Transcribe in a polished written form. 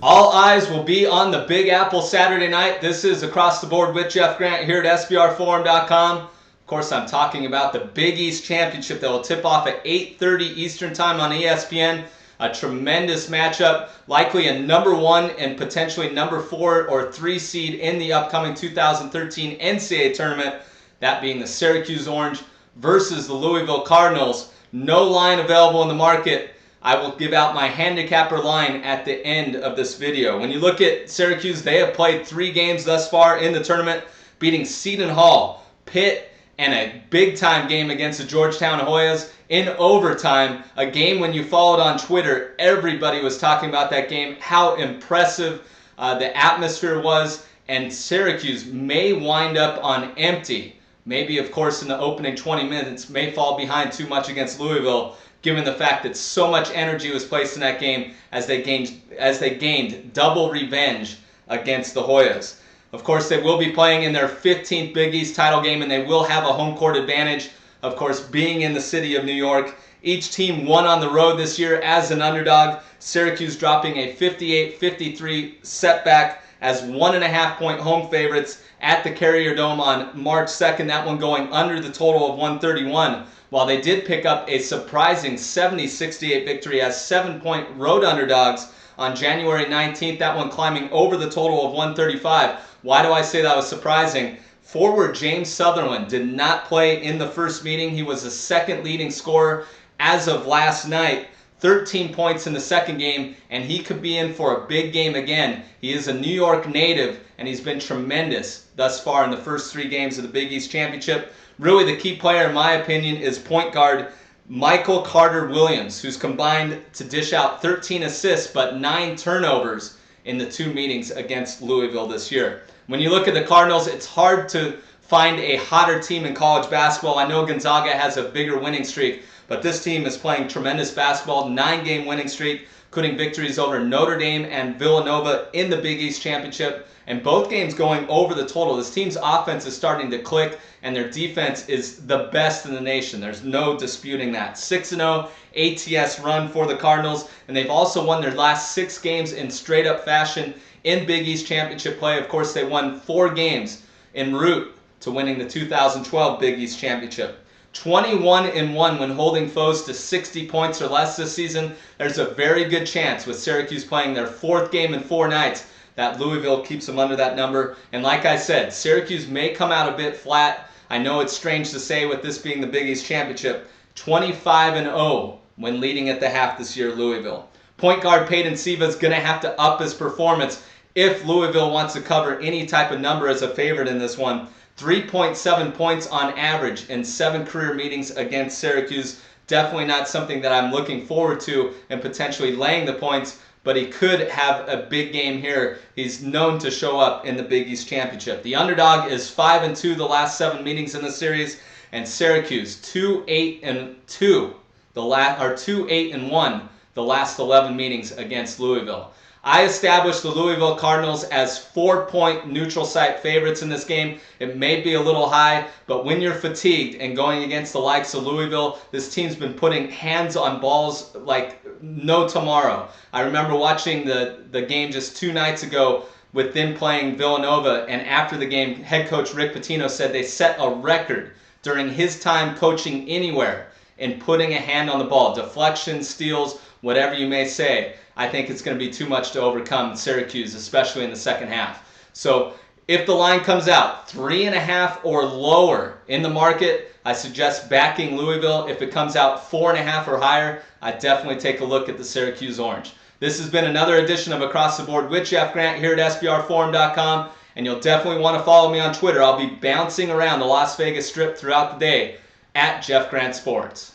All eyes will be on the Big Apple Saturday night. This is Across the Board with Jeff Grant here at SBRforum.com. Of course, I'm talking about the Big East Championship that will tip off at 8:30 Eastern Time on ESPN. A tremendous matchup, likely a number 1 and potentially number 4 or 3 seed in the upcoming 2013 NCAA tournament, that being the Syracuse Orange versus the Louisville Cardinals. No line available in the market. I will give out my handicapper line at the end of this video. When you look at Syracuse, they have played 3 games thus far in the tournament, beating Seton Hall, Pitt, and a big-time game against the Georgetown Hoyas in overtime. A game when you followed on Twitter, everybody was talking about that game, how impressive the atmosphere was, and Syracuse may wind up on empty. Maybe, of course, in the opening 20 minutes, may fall behind too much against Louisville, given the fact that so much energy was placed in that game as they gained double revenge against the Hoyas. Of course, they will be playing in their 15th Big East title game, and they will have a home court advantage, of course, being in the city of New York. Each team won on the road this year as an underdog. Syracuse dropping a 58-53 setback as 1.5-point home favorites at the Carrier Dome on March 2nd. That one going under the total of 131. While they did pick up a surprising 70-68 victory as 7-point road underdogs on January 19th, that one climbing over the total of 135. Why do I say that was surprising? Forward James Sutherland did not play in the first meeting. He was the second leading scorer as of last night. 13 points in the second game, and he could be in for a big game again. He is a New York native, and he's been tremendous thus far in the first 3 games of the Big East Championship. Really, the key player, in my opinion, is point guard Michael Carter-Williams, who's combined to dish out 13 assists but 9 turnovers in the 2 meetings against Louisville this year. When you look at the Cardinals, it's hard to find a hotter team in college basketball. I know Gonzaga has a bigger winning streak, but this team is playing tremendous basketball. 9-game winning streak, including victories over Notre Dame and Villanova in the Big East Championship, and both games going over the total. This team's offense is starting to click, and their defense is the best in the nation. There's no disputing that. 6-0 ATS run for the Cardinals, and they've also won their last 6 games in straight-up fashion in Big East Championship play. Of course, they won 4 games en route to winning the 2012 Big East Championship. 21-1 when holding foes to 60 points or less this season. There's a very good chance, with Syracuse playing their 4th game in 4 nights, that Louisville keeps them under that number. And like I said, Syracuse may come out a bit flat. I know it's strange to say with this being the Big East Championship. 25-0 when leading at the half this year, Louisville. Point guard Peyton Siva is going to have to up his performance if Louisville wants to cover any type of number as a favorite in this one. 3.7 points on average in 7 career meetings against Syracuse. Definitely not something that I'm looking forward to and potentially laying the points, but he could have a big game here. He's known to show up in the Big East Championship. The underdog is 5-2 the last 7 meetings in the series, and Syracuse 2-8-2 2-8-1 the last 11 meetings against Louisville. I established the Louisville Cardinals as 4-point neutral site favorites in this game. It may be a little high, but when you're fatigued and going against the likes of Louisville, this team's been putting hands on balls like no tomorrow. I remember watching the game just 2 nights ago with them playing Villanova, and after the game, head coach Rick Pitino said they set a record during his time coaching anywhere in putting a hand on the ball. Deflections, steals, whatever you may say. I think it's going to be too much to overcome Syracuse, especially in the second half. So if the line comes out 3.5 or lower in the market, I suggest backing Louisville. If it comes out 4.5 or higher, I definitely take a look at the Syracuse Orange. This has been another edition of Across the Board with Jeff Grant here at SBRforum.com, and you'll definitely want to follow me on Twitter. I'll be bouncing around the Las Vegas Strip throughout the day at Jeff Grant Sports.